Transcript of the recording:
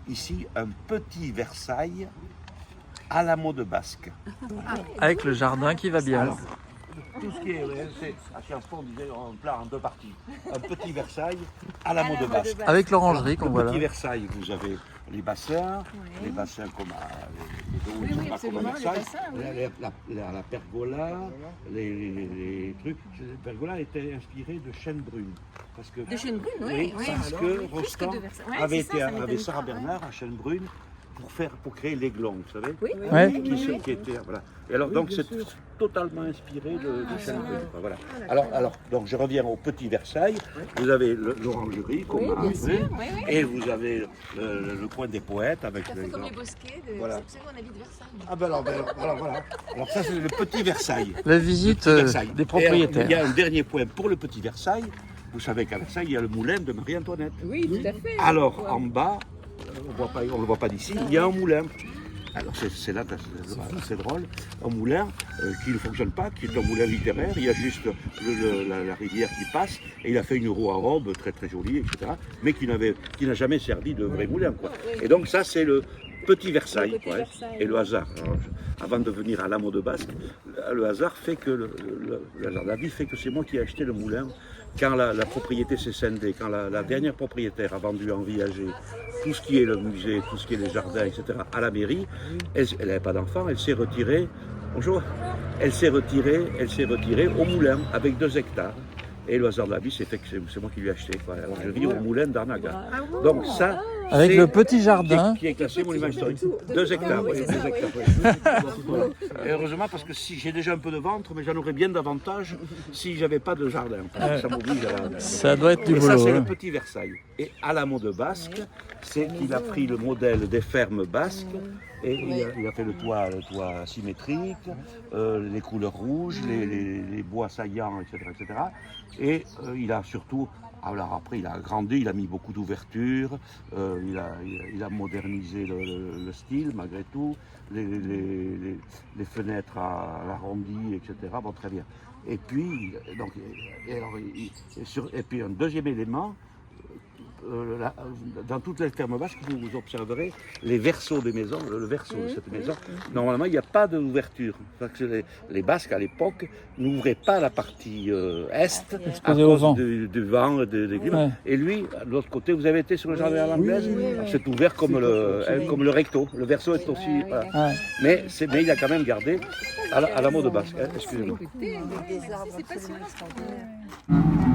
Ici un petit Versailles à la mode basque. Avec le jardin qui va bien. Alors, tout ce qui est, c'est à chaque fois on disait en plat en deux parties. Un petit Versailles à la mode basque. Avec l'orangerie qu'on voit Le là. petit Versailles, vous avez les bassins, les bassins comme les absolument, les bassins, la pergola, les trucs. La pergola était inspirée de chêne brune. Parce que, De chêne brune, oui, parce que Rostand avait Sarah Bernard Bernard à chêne brune pour créer l'aiglon, vous savez, Oui, Ouais. qui était, voilà. Et alors donc c'est totalement inspiré de chêne brune. Voilà. Alors donc je reviens au petit Versailles. Vous avez l'orangerie qu'on a, bien sûr, oui. et vous avez le coin des poètes avec Ça fait comme les bosquets, Voilà. c'est pour ça qu'on habite Versailles. Ah ben alors, voilà. Alors ça c'est le petit Versailles. La visite Versailles. des Et alors, il y a propriétaires. un dernier point pour le petit Versailles. Vous savez qu'à Versailles, il y a le moulin de Marie-Antoinette. Oui, tout à fait. Alors, en bas, on ne le voit pas d'ici, il y a un moulin. Alors, c'est là, c'est drôle. Un moulin qui ne fonctionne pas, qui est un moulin littéraire. Il y a juste la rivière qui passe. Et il a fait une roue à robe très très jolie, etc. Mais qui n'a jamais servi de vrai moulin, quoi. Et donc, ça, c'est le petit Versailles. Le petit Versailles. Et le hasard. Alors, avant de venir à la mode basque, le hasard fait que la vie fait que c'est moi qui ai acheté le moulin. Quand la propriété s'est scindée, quand la dernière propriétaire a vendu en viager tout ce qui est le musée, tout ce qui est les jardins, etc., à la mairie, elle n'avait pas d'enfant, elle s'est retirée, bonjour, elle s'est retirée au moulin avec 2 hectares. Et le hasard de la vie, c'est fait que c'est moi qui lui ai acheté, quoi. Alors je vis au moulin d'Arnaga. Donc ça, Avec c'est- le petit jardin. qui est classé monument historique. 2 hectares, oui, 2 hectares. Oui. Voilà. Et heureusement, parce que si j'ai déjà un peu de ventre, mais j'en aurais bien davantage si j'avais pas de jardin. Parce que ça m'oblige à Ça doit être du Et ça, boulot. c'est le hein. petit Versailles. Et à la mode basque, c'est qu'il a pris le modèle des fermes basques et il a fait le toit symétrique, les couleurs rouges, les bois saillants, etc. Et il a surtout, alors après il a agrandi, il a mis beaucoup d'ouvertures, il a modernisé le style malgré tout, les fenêtres à l'arrondi, etc. Bon, très bien. Et puis, donc, et puis un deuxième élément, dans toutes les fermes basques, vous observerez les versos des maisons, le verso de cette maison. Normalement, il n'y a pas d'ouverture. Parce que les Basques, à l'époque, n'ouvraient pas la partie est à Exposé au cause vent. du vent, des climats. Ouais. Et lui, de l'autre côté, vous avez été sur le jardin à l'anglaise, c'est ouvert comme le recto. Le verso est aussi... voilà. Ouais. Mais il a quand même gardé à la mode basque. Excusez-moi. C'est passionnant.